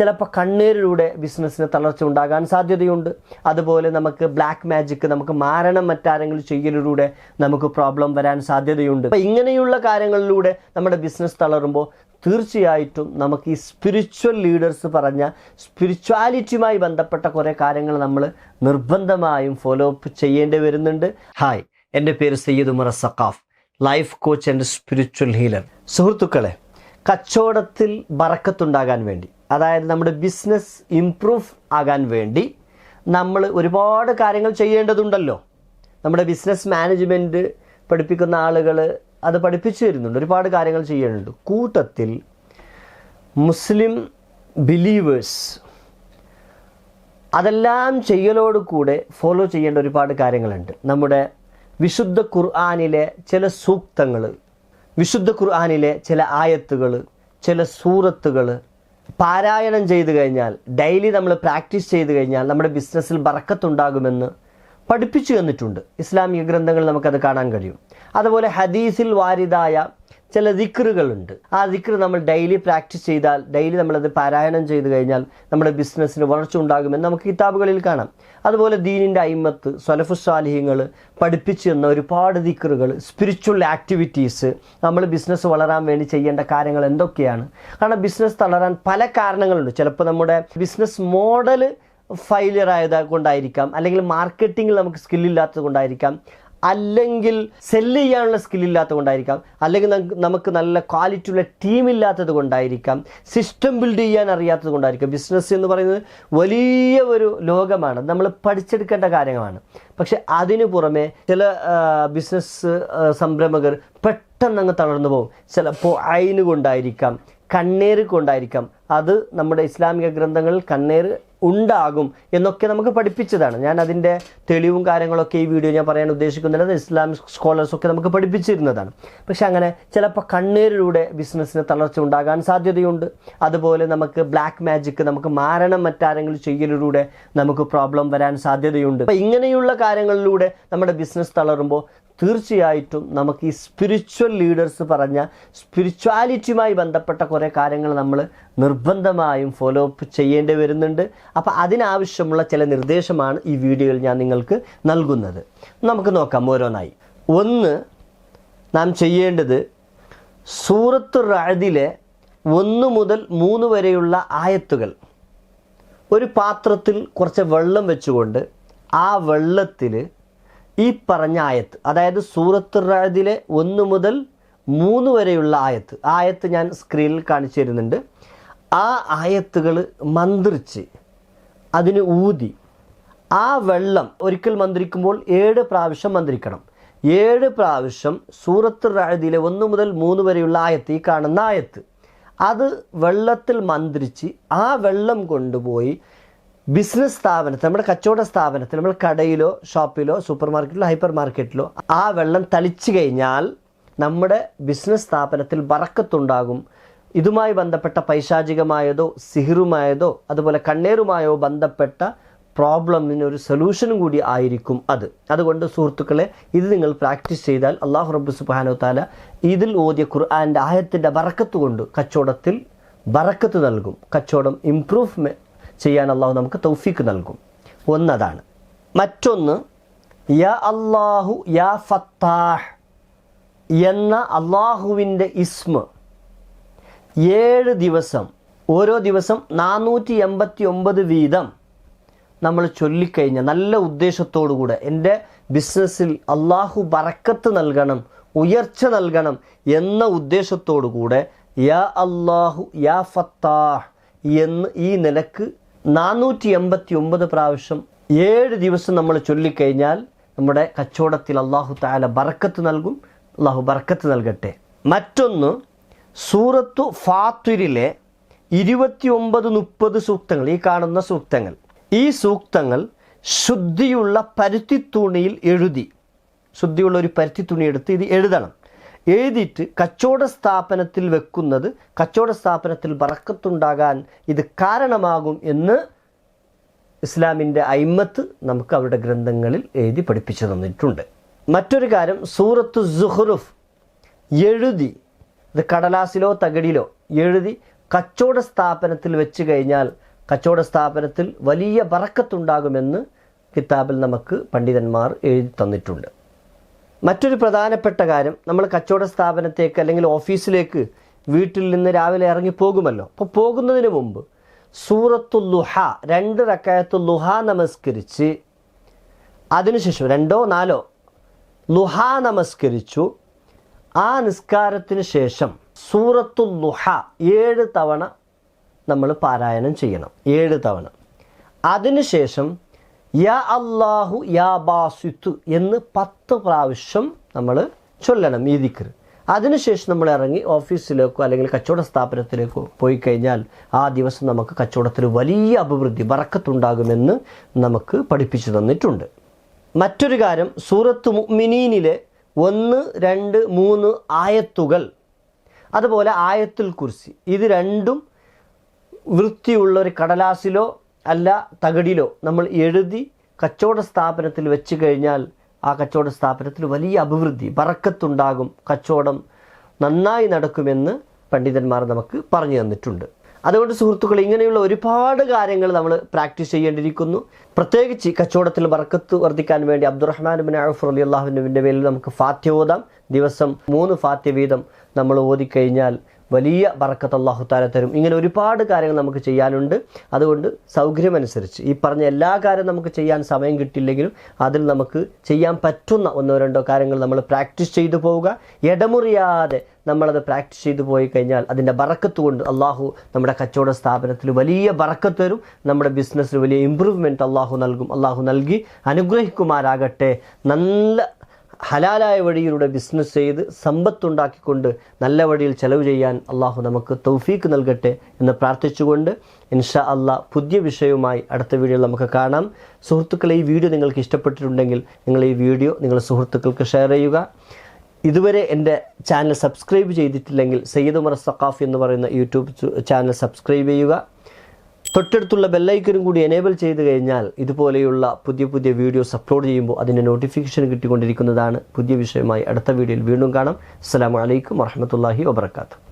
ചിലപ്പോൾ കണ്ണീരിലൂടെ ബിസിനസ്സിന് തളർച്ച ഉണ്ടാകാൻ സാധ്യതയുണ്ട്. അതുപോലെ നമുക്ക് ബ്ലാക്ക് മാജിക്, നമുക്ക് മാരണം മറ്റാരെങ്കിലും ചെയ്യലിലൂടെ നമുക്ക് പ്രോബ്ലം വരാൻ സാധ്യതയുണ്ട്. അപ്പോൾ ഇങ്ങനെയുള്ള കാര്യങ്ങളിലൂടെ നമ്മുടെ ബിസിനസ് തളരുമ്പോൾ തീർച്ചയായിട്ടും നമുക്ക് ഈ സ്പിരിച്വൽ ലീഡേഴ്സ് പറഞ്ഞ സ്പിരിച്വാലിറ്റിയുമായി ബന്ധപ്പെട്ട കുറേ കാര്യങ്ങൾ നമ്മൾ നിർബന്ധമായും ഫോളോ അപ്പ് ചെയ്യേണ്ടി വരുന്നുണ്ട്. ഹായ്, എൻ്റെ പേര് Sayyid Umar Saqaf, life coach and spiritual healer. സുഹൃത്തുക്കളെ, കച്ചവടത്തിൽ ബറക്കത്തുണ്ടാകാൻ വേണ്ടി, അതായത് നമ്മുടെ ബിസിനസ് ഇംപ്രൂവ് ആകാൻ വേണ്ടി നമ്മൾ ഒരുപാട് കാര്യങ്ങൾ ചെയ്യേണ്ടതുണ്ടല്ലോ. നമ്മുടെ ബിസിനസ് മാനേജ്മെൻറ്റ് പഠിപ്പിക്കുന്ന ആളുകൾ അത് പഠിപ്പിച്ചു തരുന്നുണ്ട്, ഒരുപാട് കാര്യങ്ങൾ ചെയ്യാനുണ്ട്. കൂട്ടത്തിൽ മുസ്ലിം ബിലീവേഴ്സ് അതെല്ലാം ചെയ്യലോട് കൂടെ ഫോളോ ചെയ്യേണ്ട ഒരുപാട് കാര്യങ്ങളുണ്ട്. നമ്മുടെ വിശുദ്ധ ഖുർആനിലെ ചില സൂക്തങ്ങൾ, വിശുദ്ധ ഖുർആനിലെ ചില ആയത്തുകൾ, ചില സൂറത്തുകൾ പാരായണം ചെയ്തു കഴിഞ്ഞാൽ, ഡെയിലി നമ്മൾ പ്രാക്ടീസ് ചെയ്തു കഴിഞ്ഞാൽ നമ്മുടെ ബിസിനസ്സിൽ ബറക്കത്തുണ്ടാകുമെന്ന് പഠിപ്പിച്ചു തന്നിട്ടുണ്ട്. ഇസ്ലാമിക ഗ്രന്ഥങ്ങൾ നമുക്കത് കാണാൻ കഴിയും. അതുപോലെ ഹദീസിൽ വാരിദായ ചില ദിക്റുകളുണ്ട്. ആ ദിക്ർ നമ്മൾ ഡെയിലി പ്രാക്ടീസ് ചെയ്താൽ, ഡെയിലി നമ്മളത് പാരായണം ചെയ്തു കഴിഞ്ഞാൽ നമ്മുടെ ബിസിനസ്സിന് വളർച്ച ഉണ്ടാകുമെന്ന് നമുക്ക് കിതാബുകളിൽ കാണാം. അതുപോലെ ദീനിൻ്റെ അയിമത്ത്, സലഫുസ് സാലിഹ്യങ്ങൾ പഠിപ്പിച്ചു തന്ന ഒരുപാട് ദിക്റുകൾ, സ്പിരിച്വൽ ആക്ടിവിറ്റീസ്, നമ്മൾ ബിസിനസ് വളരാൻ വേണ്ടി ചെയ്യേണ്ട കാര്യങ്ങൾ എന്തൊക്കെയാണ്. കാരണം ബിസിനസ് തളരാൻ പല കാരണങ്ങളുണ്ട്. ചിലപ്പോൾ നമ്മുടെ ബിസിനസ് മോഡൽ ഫെയിലിയർ ആയത് കൊണ്ടായിരിക്കാം, അല്ലെങ്കിൽ മാർക്കറ്റിങ്ങിൽ നമുക്ക് സ്കില്ലില്ലാത്തത് കൊണ്ടായിരിക്കാം, അല്ലെങ്കിൽ സെല്ല് ചെയ്യാനുള്ള സ്കില്ലില്ലാത്തത് കൊണ്ടായിരിക്കാം, അല്ലെങ്കിൽ നമുക്ക് നല്ല ക്വാളിറ്റിയുള്ള ടീമില്ലാത്തത് കൊണ്ടായിരിക്കാം, സിസ്റ്റം ബിൽഡ് ചെയ്യാൻ അറിയാത്തത് കൊണ്ടായിരിക്കാം. ബിസിനസ് എന്ന് പറയുന്നത് വലിയ ഒരു ലോകമാണ്, നമ്മൾ പഠിച്ചെടുക്കേണ്ട കാര്യങ്ങളാണ്. പക്ഷെ അതിനു പുറമെ ചില ബിസിനസ് സംരംഭകർ പെട്ടെന്ന് തളർന്നു പോകും. ചിലപ്പോൾ അയിന് കൊണ്ടായിരിക്കാം, കണ്ണീര് കൊണ്ടായിരിക്കാം. അത് നമ്മുടെ ഇസ്ലാമിക ഗ്രന്ഥങ്ങളിൽ കണ്ണീര് ഉണ്ടാകും എന്നൊക്കെ നമുക്ക് പഠിപ്പിച്ചതാണ്. ഞാൻ അതിൻ്റെ തെളിവും കാര്യങ്ങളൊക്കെ ഈ വീഡിയോ ഞാൻ പറയാൻ ഉദ്ദേശിക്കുന്നില്ല. അത് ഇസ്ലാമിക് സ്കോളേഴ്സൊക്കെ നമുക്ക് പഠിപ്പിച്ചിരുന്നതാണ്. പക്ഷെ അങ്ങനെ ചിലപ്പോൾ കണ്ണീരിലൂടെ ബിസിനസ്സിന് തളർച്ച ഉണ്ടാകാൻ സാധ്യതയുണ്ട്. അതുപോലെ നമുക്ക് ബ്ലാക്ക് മാജിക്, നമുക്ക് മാരണം മറ്റാരെങ്കിലും ചെയ്യലിലൂടെ നമുക്ക് പ്രോബ്ലം വരാൻ സാധ്യതയുണ്ട്. അപ്പോൾ ഇങ്ങനെയുള്ള കാര്യങ്ങളിലൂടെ നമ്മുടെ ബിസിനസ് തളരുമ്പോൾ തീർച്ചയായിട്ടും നമുക്ക് ഈ സ്പിരിച്വൽ ലീഡേഴ്സ് പറഞ്ഞ സ്പിരിച്വാലിറ്റിയുമായി ബന്ധപ്പെട്ട കുറേ കാര്യങ്ങൾ നമ്മൾ നിർബന്ധമായും ഫോളോ അപ്പ് ചെയ്യേണ്ടി വരുന്നുണ്ട്. അപ്പോൾ അതിനാവശ്യമുള്ള ചില നിർദ്ദേശമാണ് ഈ വീഡിയോയിൽ ഞാൻ നിങ്ങൾക്ക് നൽകുന്നത്. നമുക്ക് നോക്കാം ഓരോന്നായി. ഒന്ന്, നാം ചെയ്യേണ്ടത് സൂറത്ത് റഅദിലെ 1 മുതൽ 3 വരെയുള്ള ആയത്തുകൾ ഒരു പാത്രത്തിൽ കുറച്ച് വെള്ളം വെച്ചുകൊണ്ട് ആ വെള്ളത്തിൽ ഈ പറഞ്ഞ ആയത്ത്, അതായത് സൂറത്ത് റഅദിലെ 1 മുതൽ 3 വരെയുള്ള ആയത്ത് ഞാൻ സ്ക്രീനിൽ കാണിച്ചു തരുന്നുണ്ട്. ആ ആയത്തുകൾ മന്ത്രിച്ച് അതിന് ഊതി ആ വെള്ളം ഒരിക്കൽ മന്ത്രിക്കുമ്പോൾ 7 പ്രാവശ്യം മന്ത്രിക്കണം. 7 പ്രാവശ്യം സൂറത്ത് റഅദിലെ 1 മുതൽ 3 വരെയുള്ള ആയത്ത്, ഈ കാണുന്ന ആയത്ത്, അത് വെള്ളത്തിൽ മന്ത്രിച്ച് ആ വെള്ളം കൊണ്ടുപോയി ബിസിനസ് സ്ഥാപനത്തിൽ, നമ്മുടെ കച്ചവട സ്ഥാപനത്തിൽ, നമ്മൾ കടയിലോ ഷോപ്പിലോ സൂപ്പർ മാർക്കറ്റിലോ ഹൈപ്പർ മാർക്കറ്റിലോ ആ വെള്ളം തളിച്ചു കഴിഞ്ഞാൽ നമ്മുടെ ബിസിനസ് സ്ഥാപനത്തിൽ ബറക്കത്തുണ്ടാകും. ഇതുമായി ബന്ധപ്പെട്ട പൈശാചികമായതോ സിഹിറുമായതോ അതുപോലെ കണ്ണേറുമായോ ബന്ധപ്പെട്ട പ്രോബ്ലമിന് ഒരു സൊല്യൂഷനും കൂടി ആയിരിക്കും അത്. അതുകൊണ്ട് സുഹൃത്തുക്കളെ, ഇത് നിങ്ങൾ പ്രാക്ടീസ് ചെയ്താൽ അല്ലാഹു റബ്ബ് സുബ്ഹാനഹു വ തആല ഇതിൽ ഓതിയ ഖുർആൻ്റെ ആയത്തിൻ്റെ ബറക്കത്ത് കൊണ്ട് കച്ചവടത്തിൽ ബറക്കത്ത് നൽകും. കച്ചവടം ഇംപ്രൂവ് ചെയ്യാൻ അള്ളാഹു നമുക്ക് തൗഫീക്ക് നൽകും. ഒന്നതാണ്. മറ്റൊന്ന്, യാ അല്ലാഹു യാ ഫത്താഹ് എന്ന അള്ളാഹുവിൻ്റെ ഇസ്മ 7 ദിവസം, ഓരോ ദിവസം 489 വീതം നമ്മൾ ചൊല്ലിക്കഴിഞ്ഞാൽ, നല്ല ഉദ്ദേശത്തോടു കൂടെ എൻ്റെ ബിസിനസ്സിൽ അള്ളാഹു ബറക്കത്ത് നൽകണം, ഉയർച്ച നൽകണം എന്ന ഉദ്ദേശത്തോടു കൂടെ യാ അല്ലാഹു യാ ഫത്താഹ് എന്ന് ഈ നിലക്ക് 489 പ്രാവശ്യം 7 ദിവസം നമ്മൾ ചൊല്ലിക്കഴിഞ്ഞാൽ നമ്മുടെ കച്ചവടത്തിൽ അള്ളാഹു തആല ബറക്കത്ത് നൽകും. അള്ളാഹു ബറക്കത്ത് നൽകട്ടെ. മറ്റൊന്ന്, സൂറത്തു ഫാത്തിറിലെ 29-30 സൂക്തങ്ങൾ, ഈ കാണുന്ന സൂക്തങ്ങൾ, ഈ സൂക്തങ്ങൾ ശുദ്ധിയുള്ള പരുത്തിത്തുണിയിൽ എഴുതി, ശുദ്ധിയുള്ള ഒരു പരുത്തിത്തുണി എടുത്ത് ഇത് എഴുതണം. എഴുതിയിട്ട് കച്ചവട സ്ഥാപനത്തിൽ വെക്കുന്നത് കച്ചവട സ്ഥാപനത്തിൽ ബറക്കത്തുണ്ടാകാൻ ഇത് കാരണമാകും എന്ന് ഇസ്ലാമിൻ്റെ അയിമത്ത് നമുക്ക് അവരുടെ ഗ്രന്ഥങ്ങളിൽ എഴുതി പഠിപ്പിച്ചു തന്നിട്ടുണ്ട്. മറ്റൊരു കാര്യം, സൂറത്തു സുഖ്റുഫ് എഴുതി, ഇത് കടലാസിലോ തകടിലോ എഴുതി കച്ചവട സ്ഥാപനത്തിൽ വെച്ച് കഴിഞ്ഞാൽ കച്ചവട സ്ഥാപനത്തിൽ വലിയ ബറക്കത്തുണ്ടാകുമെന്ന് കിതാബിൽ നമുക്ക് പണ്ഡിതന്മാർ എഴുതി തന്നിട്ടുണ്ട്. മറ്റൊരു പ്രധാനപ്പെട്ട കാര്യം, നമ്മൾ കച്ചവട സ്ഥാപനത്തേക്ക് അല്ലെങ്കിൽ ഓഫീസിലേക്ക് വീട്ടിൽ നിന്ന് രാവിലെ ഇറങ്ങി പോകുമല്ലോ. അപ്പോൾ പോകുന്നതിന് മുമ്പ് സൂറത്തുൽ ളുഹ 2 റക്അത്തുൽ ളുഹ നമസ്കരിച്ച് അതിനുശേഷം 2 or 4 ളുഹ നമസ്കരിച്ചു. ആ നിസ്കാരത്തിന് ശേഷം സൂറത്തുൽ ളുഹ 7 തവണ നമ്മൾ പാരായണം ചെയ്യണം, 7 തവണ. അതിനുശേഷം യാ അല്ലാഹു യാ ബാസിത്ത് എന്ന് 10 പ്രാവശ്യം നമ്മൾ ചൊല്ലണം ഈ ദിക്ർ. അതിനുശേഷം നമ്മൾ ഇറങ്ങി ഓഫീസിലേക്കോ അല്ലെങ്കിൽ കച്ചവട സ്ഥാപനത്തിലേക്കോ പോയി കഴിഞ്ഞാൽ ആ ദിവസം നമുക്ക് കച്ചവടത്തിൽ വലിയ അഭിവൃദ്ധി ബറക്കത്തുണ്ടാകുമെന്ന് നമുക്ക് പഠിപ്പിച്ചു തന്നിട്ടുണ്ട്. മറ്റൊരു കാര്യം, സൂറത്ത് മുഅ്മിനീനിലെ 1, 2, 3 ആയത്തുകൾ, അതുപോലെ ആയത്തുൽ കുർസി, ഇത് രണ്ടും വൃത്തിയുള്ള ഒരു കടലാസിലോ അല്ല തകടിലോ നമ്മൾ എഴുതി കച്ചവട സ്ഥാപനത്തിൽ വെച്ച് കഴിഞ്ഞാൽ ആ കച്ചവട സ്ഥാപനത്തിൽ വലിയ അഭിവൃദ്ധി ബറക്കത്തുണ്ടാകും, കച്ചവടം നന്നായി നടക്കുമെന്ന് പണ്ഡിതന്മാർ നമുക്ക് പറഞ്ഞു തന്നിട്ടുണ്ട്. അതുകൊണ്ട് സുഹൃത്തുക്കൾ, ഇങ്ങനെയുള്ള ഒരുപാട് കാര്യങ്ങൾ നമ്മൾ പ്രാക്ടീസ് ചെയ്യേണ്ടിയിരിക്കുന്നു. പ്രത്യേകിച്ച് കച്ചവടത്തിൽ ബറക്കത്ത് വർദ്ധിക്കാൻ വേണ്ടി അബ്ദുറഹ്മാൻ ഇബ്നു ഔഫ് റളിയല്ലാഹു അൻഹുവിൻ്റെ പേരിൽ നമുക്ക് ഫാത്തിഹ ഓതാം. ദിവസം 3 ഫാത്തിഹ വീതം നമ്മൾ ഓതിക്കഴിഞ്ഞാൽ വലിയ ബറക്കത്ത് അല്ലാഹു തആല തരും. ഇങ്ങനെ ഒരുപാട് കാര്യങ്ങൾ നമുക്ക് ചെയ്യാനുണ്ട്. അതുകൊണ്ട് സൗകര്യമനുസരിച്ച് ഈ പറഞ്ഞ എല്ലാ കാര്യവും നമുക്ക് ചെയ്യാൻ സമയം കിട്ടില്ലെങ്കിലും അതിൽ നമുക്ക് ചെയ്യാൻ പറ്റുന്ന 1 or 2 കാര്യങ്ങൾ നമ്മൾ പ്രാക്ടീസ് ചെയ്തു പോവുക. ഇടമുറിയാതെ നമ്മളത് പ്രാക്ടീസ് ചെയ്തു പോയി കഴിഞ്ഞാൽ അതിൻ്റെ ബറക്കത്ത് കൊണ്ട് അള്ളാഹു നമ്മുടെ കച്ചവട സ്ഥാപനത്തിൽ വലിയ ബറക്കത്ത് തരും, നമ്മുടെ ബിസിനസ്സിൽ വലിയ ഇമ്പ്രൂവ്മെൻറ്റ് അള്ളാഹു നൽകും. അള്ളാഹു നൽകി അനുഗ്രഹിക്കുമാരാകട്ടെ. നല്ല ഹലാലായ വഴിയിലൂടെ ബിസിനസ് ചെയ്ത് സമ്പത്തുണ്ടാക്കിക്കൊണ്ട് നല്ല വഴിയിൽ ചെലവ് ചെയ്യാൻ അള്ളാഹു നമുക്ക് തൗഫീക്ക് നൽകട്ടെ എന്ന് പ്രാർത്ഥിച്ചുകൊണ്ട് ഇൻഷാ അള്ളാഹ് പുതിയ വിഷയവുമായി അടുത്ത വീഡിയോയിൽ നമുക്ക് കാണാം. സുഹൃത്തുക്കളെ, ഈ വീഡിയോ നിങ്ങൾക്ക് ഇഷ്ടപ്പെട്ടിട്ടുണ്ടെങ്കിൽ നിങ്ങൾ ഈ വീഡിയോ നിങ്ങളുടെ സുഹൃത്തുക്കൾക്ക് ഷെയർ ചെയ്യുക. ഇതുവരെ എൻ്റെ ചാനൽ സബ്സ്ക്രൈബ് ചെയ്തിട്ടില്ലെങ്കിൽ സയ്യിദ് ഉമർ സഖാഫി എന്ന് പറയുന്ന യൂട്യൂബ് ചാനൽ സബ്സ്ക്രൈബ് ചെയ്യുക. തൊട്ടടുത്തുള്ള ബെല്ലൈക്കനും കൂടി എനേബിൾ ചെയ്ത് കഴിഞ്ഞാൽ ഇതുപോലെയുള്ള പുതിയ പുതിയ വീഡിയോസ് അപ്ലോഡ് ചെയ്യുമ്പോൾ അതിൻ്റെ നോട്ടിഫിക്കേഷൻ കിട്ടിക്കൊണ്ടിരിക്കുന്നതാണ്. പുതിയ വിഷയമായി അടുത്ത വീഡിയോയിൽ വീണ്ടും കാണാം. അസ്സലാമു അലൈക്കും വറഹ്മത്തുള്ളാഹി വബറകാതുഹു.